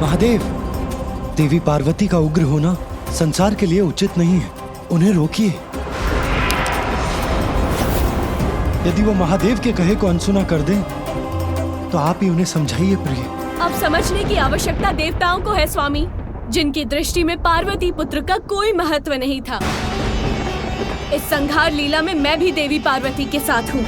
महादेव, देवी पार्वती का उग्र होना संसार के लिए उचित नहीं है। उन्हें रोकिए। यदि वो महादेव के कहे को अनसुना कर दें, तो आप ही उन्हें समझाइए प्रिय। अब समझने की आवश्यकता देवताओं को है स्वामी, जिनकी दृष्टि में पार्वती पुत्र का कोई महत्व नहीं था। इस संहार लीला में मैं भी देवी पार्वती के साथ हूँ।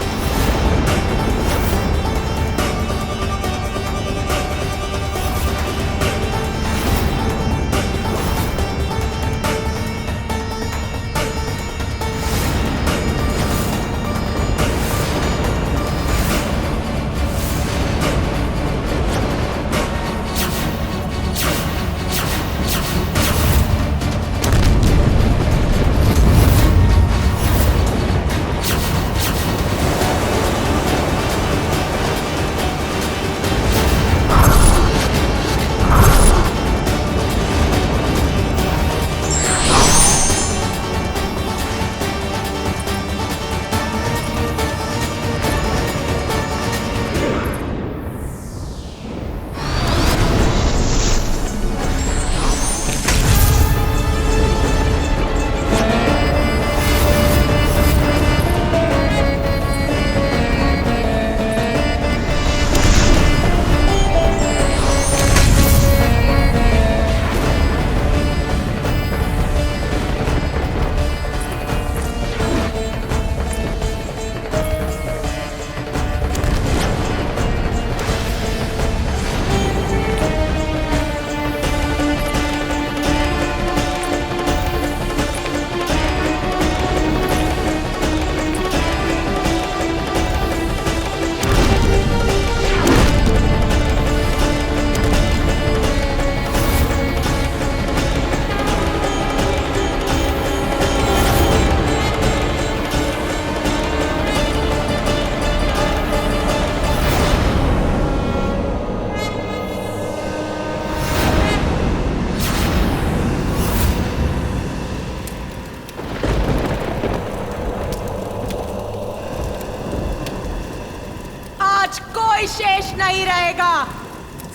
कोई शेष नहीं रहेगा,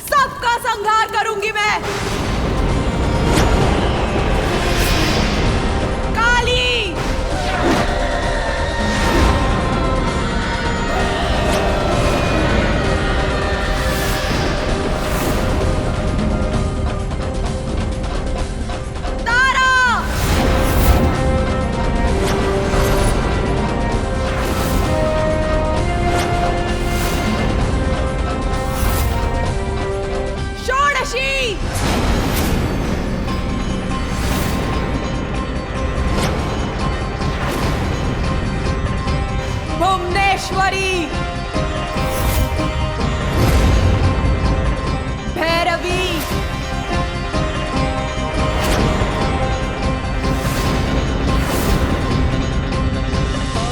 सबका संहार करूंगी मैं। काली, भुवनेश्वरी, भैरवी,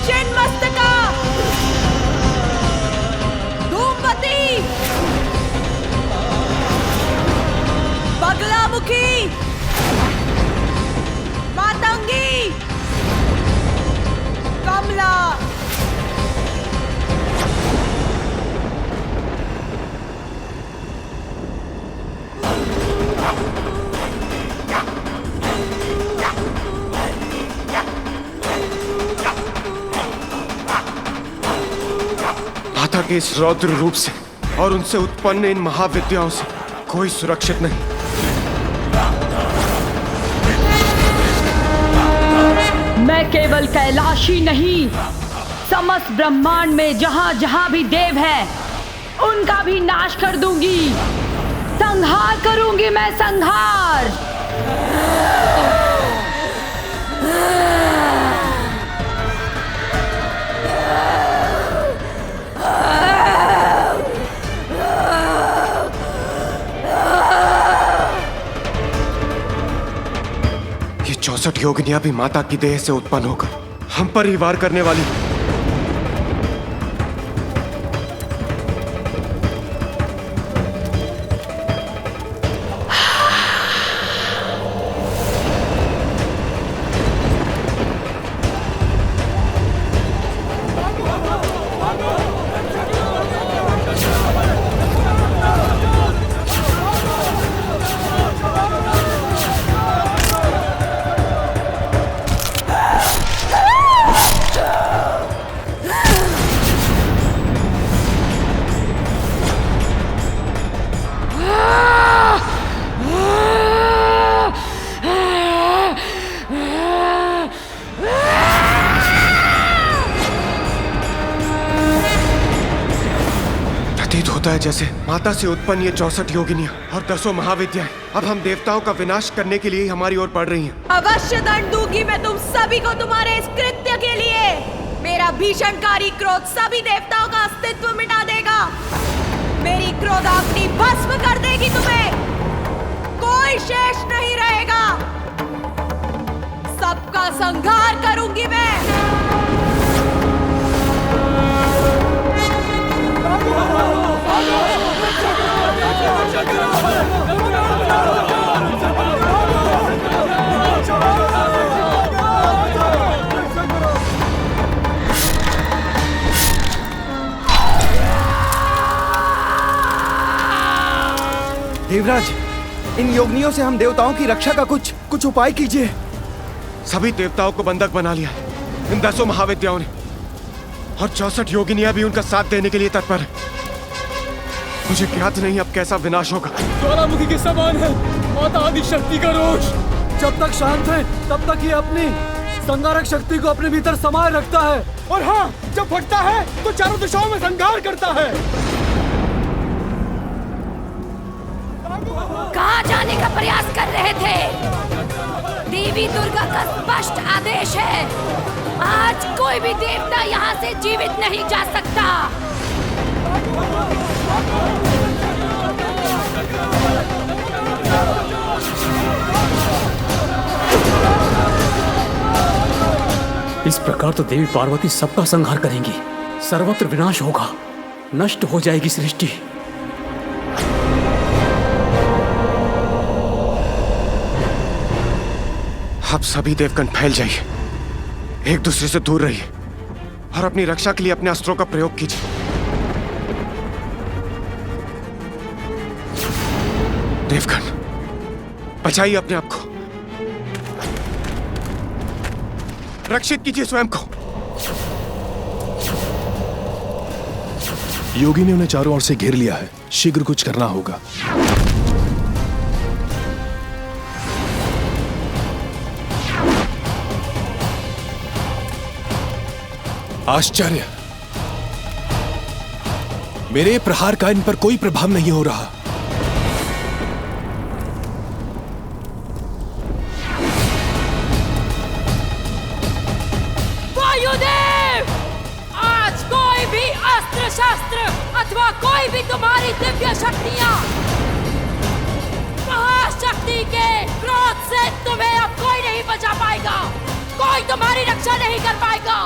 छिन्नमस्तका, धूमवती, बगलामुखी, मातंगी, कमला, माता के इस रौद्र रूप से और उनसे उत्पन्न इन महाविद्याओं से कोई सुरक्षित नहीं। मैं केवल कैलाशी नहीं, समस्त ब्रह्मांड में जहां जहां भी देव है उनका भी नाश कर दूंगी। संहार करूंगी मैं, संहार। ये 64 योगिनियां भी माता की देह से उत्पन्न होकर हम पर ही वार करने वाली। प्रतीत होता है जैसे माता से उत्पन्न ये 64 योगिनियां और 10 महाविद्याएं अब हम देवताओं का विनाश करने के लिए ही हमारी ओर बढ़ रही हैं। अवश्य दंड दूंगी मैं तुम सभी को तुम्हारे इस कृत्य के लिए। मेरा भीषणकारी क्रोध सभी देवताओं का अस्तित्व मिटा देगा। मेरी क्रोधाग्नि भस्म कर देगी तुम्हें। कोई शेष नहीं रहेगा। सबका संहार करूंगी मैं। देवराज, इन योगिनियों से हम देवताओं की रक्षा का कुछ उपाय कीजिए। सभी देवताओं को बंधक बना लिया है इन 10 महाविद्याओं ने, और 64 योगिनियां भी उनका साथ देने के लिए तत्पर है। मुझे ज्ञात नहीं अब कैसा विनाश होगा। ज्वालामुखी के समान है माता आदि शक्ति का रोष। जब तक शांत है तब तक ये अपनी संहारक शक्ति को अपने भीतर समाये रखता है, और हाँ, जब फटता है तो चारों दिशाओं में संहार करता है। कहाँ जाने का प्रयास कर रहे थे? देवी दुर्गा का स्पष्ट आदेश है, आज कोई भी देवता यहाँ से जीवित नहीं जा सकता। इस प्रकार तो देवी पार्वती सबका संहार करेंगी, सर्वत्र विनाश होगा, नष्ट हो जाएगी सृष्टि। आप सभी देवगण फैल जाइए, एक दूसरे से दूर रहिए और अपनी रक्षा के लिए अपने अस्त्रों का प्रयोग कीजिए। देवगण, बचाइए अपने आप को, रक्षित कीजिए स्वयं को। योगी ने उन्हें चारों ओर से घेर लिया है, शीघ्र कुछ करना होगा। आश्चर्य, मेरे प्रहार का इन पर कोई प्रभाव नहीं हो रहा। वायुदेव, आज कोई भी अस्त्र शस्त्र अथवा कोई भी तुम्हारी दिव्य शक्तियां, महाशक्ति के क्रोध से तुम्हें अब कोई नहीं बचा पाएगा, कोई तुम्हारी रक्षा नहीं कर पाएगा।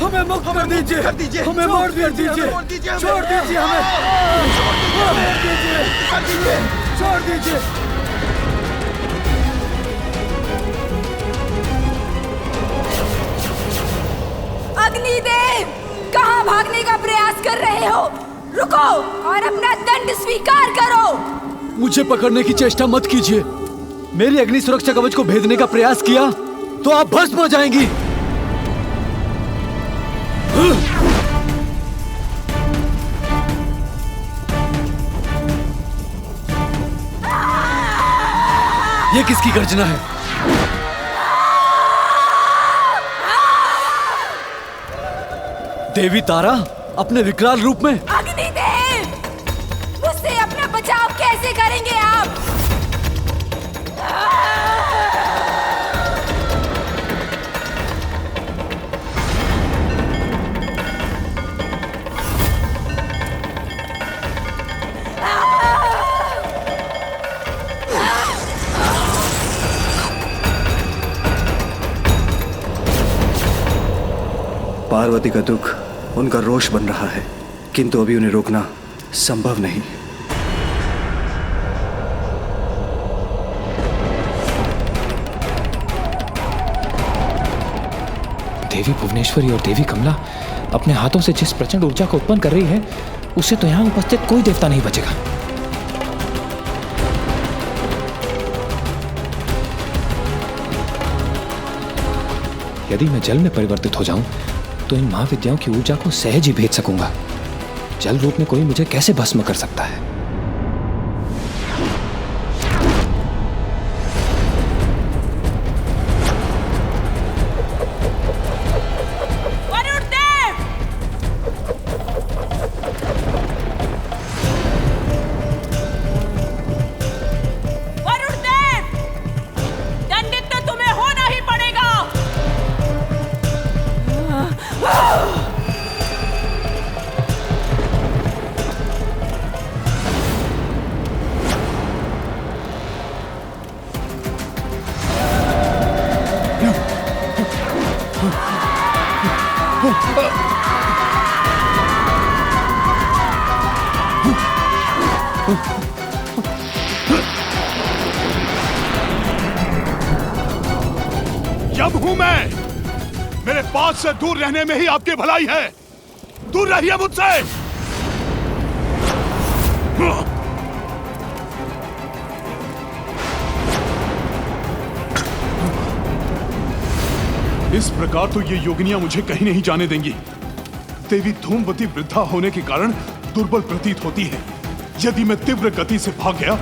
हमें मुक्त कर दीजिए, हमें मार दीजिए, छोड़ दीजिए हमें, छोड़ दीजिए। अग्निदेव, कहाँ भागने का प्रयास कर रहे हो? रुको और अपना दंड स्वीकार करो। मुझे पकड़ने की चेष्टा मत कीजिए। मेरी अग्नि सुरक्षा कवच को भेदने का प्रयास किया तो आप भस्म हो जाएंगी। ये किसकी गर्जना है? देवी तारा अपने विकराल रूप में। अग्निदेव, मुझसे अपना बचाव कैसे करेंगे आप? पार्वती का दुख उनका रोष बन रहा है, किंतु अभी उन्हें रोकना संभव नहीं। देवी भुवनेश्वरी और देवी कमला अपने हाथों से जिस प्रचंड ऊर्जा को उत्पन्न कर रही है, उससे तो यहाँ उपस्थित कोई देवता नहीं बचेगा। यदि मैं जल में परिवर्तित हो जाऊं तो इन महाविद्याओं की ऊर्जा को सहज ही भेज सकूंगा। जल रूप में कोई मुझे कैसे भस्म कर सकता है? जब हूं मैं, मेरे पास से दूर रहने में ही आपकी भलाई है। दूर रहिए मुझसे। इस प्रकार तो ये योगिनियां मुझे कहीं नहीं जाने देंगी। देवी धूमवती वृद्धा होने के कारण दुर्बल प्रतीत होती है। यदि मैं तीव्र गति से भाग गया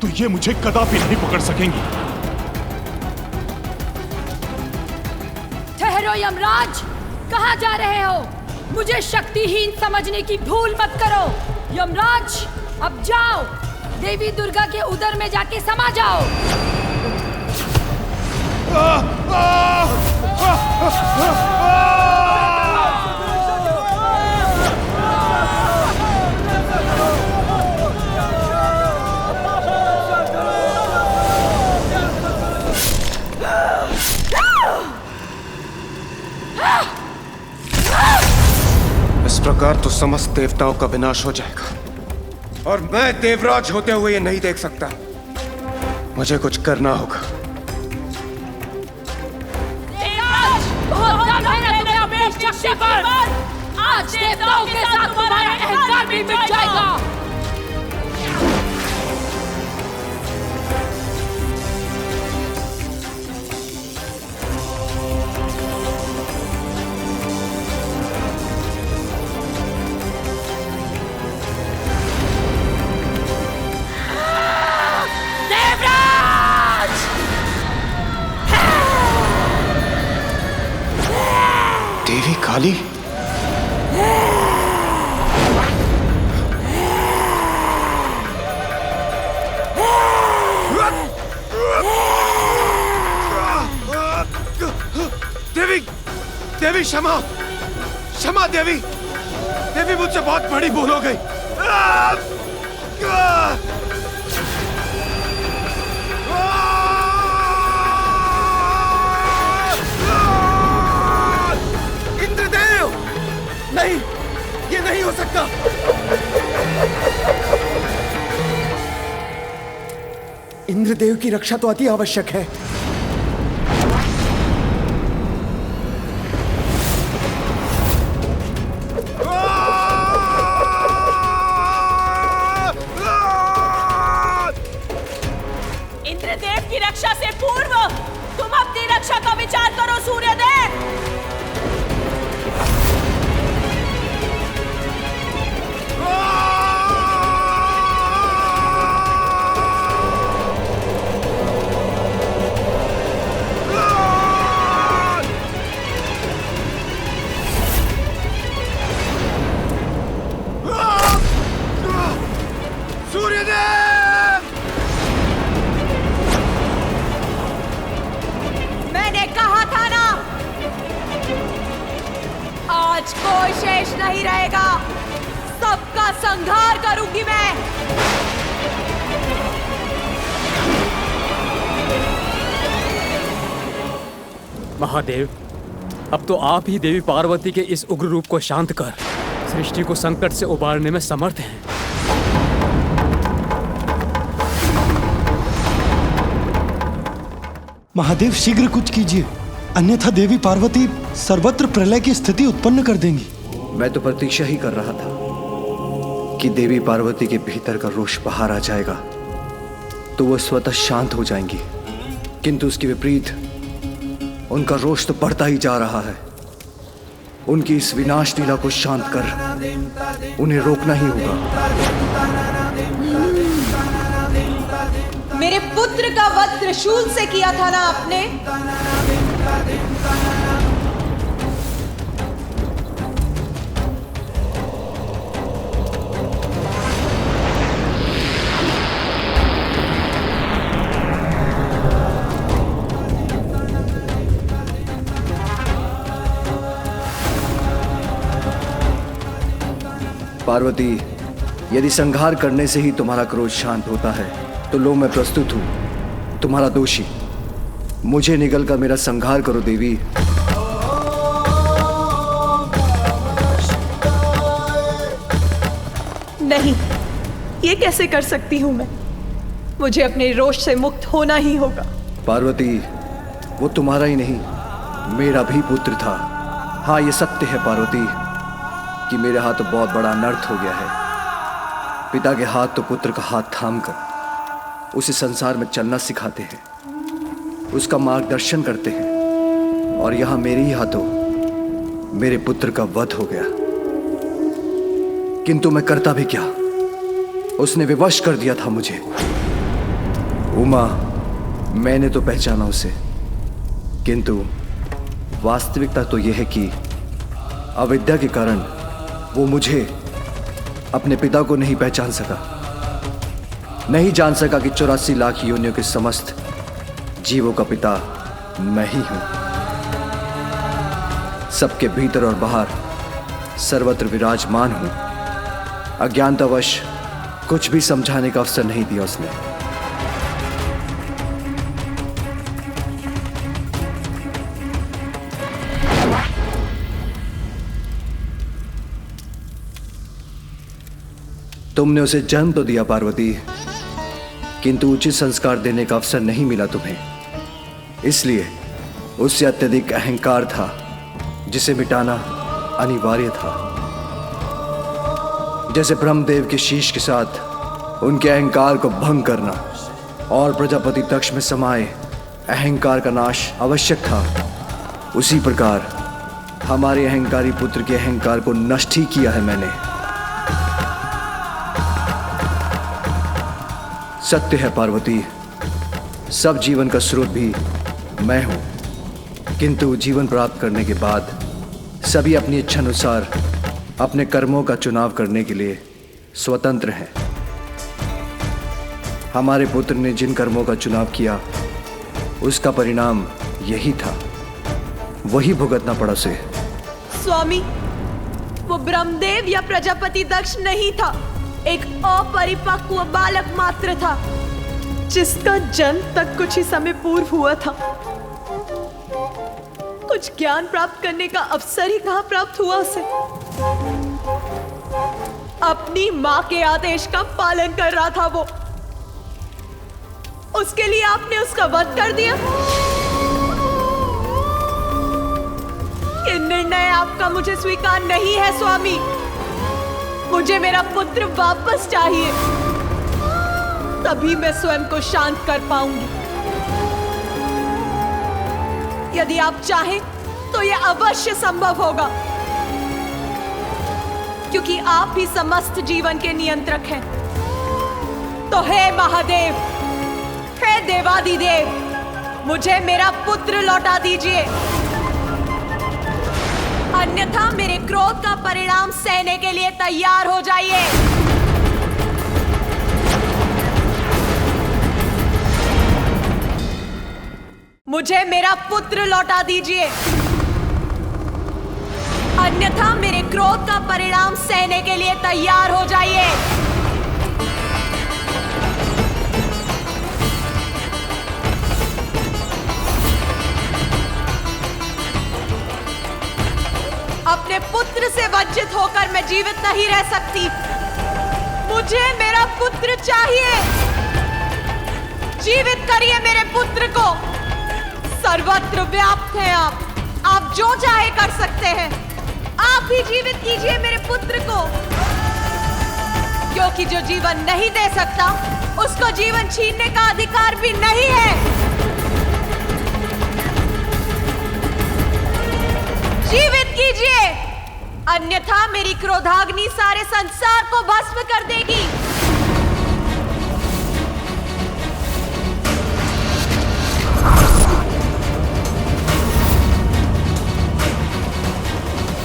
तो ये मुझे कदापि नहीं पकड़ सकेंगी। ठहरो यमराज, कहाँ जा रहे हो? मुझे शक्तिहीन समझने की भूल मत करो। यमराज, अब जाओ, देवी दुर्गा के उदर में जाके समा जाओ। इस प्रकार तो समस्त देवताओं का विनाश हो जाएगा और मैं देवराज होते हुए ये नहीं देख सकता। मुझे कुछ करना होगा। आज देवताओं के साथ तुम्हारा अहंकार भी मिट जाएगा। देवी काली, देवी, देवी क्षमा, क्षमा देवी, देवी मुझसे बहुत बड़ी भूल हो गई। इंद्रदेव, नहीं, ये नहीं हो सकता। इंद्रदेव की रक्षा तो अति आवश्यक है। इंद्रदेव की रक्षा से पूर्व तुम अपनी रक्षा का विचार करो सूर्यदेव। मैंने कहा था ना, आज कोई शेष नहीं रहेगा। सबका संहार करूंगी मैं। महादेव, अब तो आप ही देवी पार्वती के इस उग्र रूप को शांत कर सृष्टि को संकट से उबारने में समर्थ हैं। महादेव शीघ्र कुछ कीजिए, अन्यथा देवी पार्वती सर्वत्र प्रलय की स्थिति उत्पन्न कर देंगी। मैं तो प्रतीक्षा ही कर रहा था कि देवी पार्वती के भीतर का रोष बाहर आ जाएगा तो वह स्वतः शांत हो जाएंगी, किंतु उसके विपरीत उनका रोष तो बढ़ता ही जा रहा है। उनकी इस विनाश लीला को शांत कर उन्हें रोकना ही होगा। मेरे पुत्र का वध त्रिशूल से किया था ना आपने? पार्वती, यदि संहार करने से ही तुम्हारा क्रोध शांत होता है तो लो, मैं प्रस्तुत हूं, तुम्हारा दोषी। मुझे निगल कर मेरा संहार करो देवी। नहीं, ये कैसे कर सकती हूं मैं? मुझे अपने रोष से मुक्त होना ही होगा। पार्वती, वो तुम्हारा ही नहीं, मेरा भी पुत्र था। हाँ, ये सत्य है पार्वती कि मेरे हाथ तो बहुत बड़ा अनर्थ हो गया है। पिता के हाथ तो पुत्र का हाथ थामकर उसे संसार में चलना सिखाते हैं, उसका मार्गदर्शन करते हैं, और यहां मेरे ही हाथों मेरे पुत्र का वध हो गया। किंतु मैं करता भी क्या, उसने विवश कर दिया था मुझे। उमा, मैंने तो पहचाना उसे, किंतु वास्तविकता तो यह है कि अविद्या के कारण वो मुझे, अपने पिता को नहीं पहचान सका, नहीं जान सका कि 84 लाख योनियों के समस्त जीवों का पिता मैं ही हूं। सबके भीतर और बाहर सर्वत्र विराजमान हूं। अज्ञानतावश कुछ भी समझाने का अवसर नहीं दिया उसने। तुमने उसे जन्म तो दिया पार्वती, किंतु उचित संस्कार देने का अवसर नहीं मिला तुम्हें। इसलिए उससे अत्यधिक अहंकार था जिसे मिटाना अनिवार्य था। जैसे ब्रह्मदेव के शीश के साथ उनके अहंकार को भंग करना और प्रजापति दक्ष में समाये अहंकार का नाश आवश्यक था, उसी प्रकार हमारे अहंकारी पुत्र के अहंकार को नष्ट ही किया है मैंने। सत्य है पार्वती, सब जीवन का स्रोत भी मैं हूं, किंतु जीवन प्राप्त करने के बाद सभी अपनी इच्छानुसार अपने कर्मों का चुनाव करने के लिए स्वतंत्र हैं। हमारे पुत्र ने जिन कर्मों का चुनाव किया उसका परिणाम यही था, वही भुगतना पड़ा उसे। स्वामी, वो ब्रह्मदेव या प्रजापति दक्ष नहीं था, एक अपरिपक्व बालक मात्र था जिसका जन्म तक कुछ ही समय पूर्व हुआ था। कुछ ज्ञान प्राप्त करने का अवसर ही कहां प्राप्त हुआ उसे। अपनी मां के आदेश का पालन कर रहा था वो, उसके लिए आपने उसका वध कर दिया। ये निर्णय आपका मुझे स्वीकार नहीं है स्वामी। मुझे मेरा पुत्र वापस चाहिए, तभी मैं स्वयं को शांत कर पाऊंगी। यदि आप चाहें तो यह अवश्य संभव होगा, क्योंकि आप ही समस्त जीवन के नियंत्रक हैं। तो हे महादेव, हे देवादिदेव, मुझे मेरा पुत्र लौटा दीजिए, अन्यथा मेरे क्रोध का परिणाम सहने के लिए तैयार हो जाइए। मुझे मेरा पुत्र लौटा दीजिए, अन्यथा मेरे क्रोध का परिणाम सहने के लिए तैयार हो जाइए। अपने पुत्र से वंचित होकर मैं जीवित नहीं रह सकती। मुझे मेरा पुत्र चाहिए। जीवित करिए मेरे पुत्र को। सर्वत्र व्याप्त हैं आप जो चाहे कर सकते हैं। आप ही जीवित कीजिए मेरे पुत्र को, क्योंकि जो जीवन नहीं दे सकता उसको जीवन छीनने का अधिकार भी नहीं है। अन्यथा मेरी क्रोधाग्नि सारे संसार को भस्म कर देगी।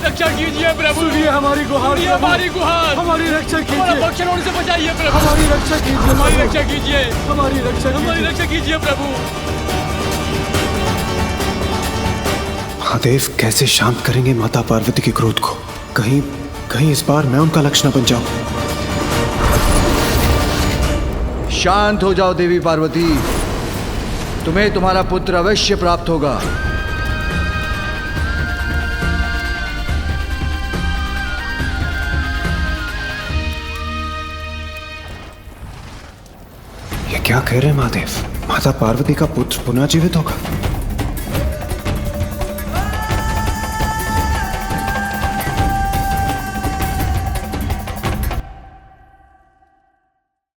रक्षा कीजिए प्रभु, सुनिए हमारी गुहार, हमारी गुहार, हमारी रक्षा कीजिए, भक्षण होने से बचाइए प्रभु, हमारी रक्षा कीजिए, हमारी रक्षा कीजिए, हमारी रक्षा कीजिए, हमारी रक्षा कीजिए प्रभु। महादेव कैसे शांत करेंगे माता पार्वती के क्रोध को? कहीं इस बार मैं उनका लक्ष्य न बन जाऊं। शांत हो जाओ देवी पार्वती, तुम्हें तुम्हारा पुत्र अवश्य प्राप्त होगा। ये क्या कह रहे हैं महादेव? माता पार्वती का पुत्र पुनः जीवित होगा?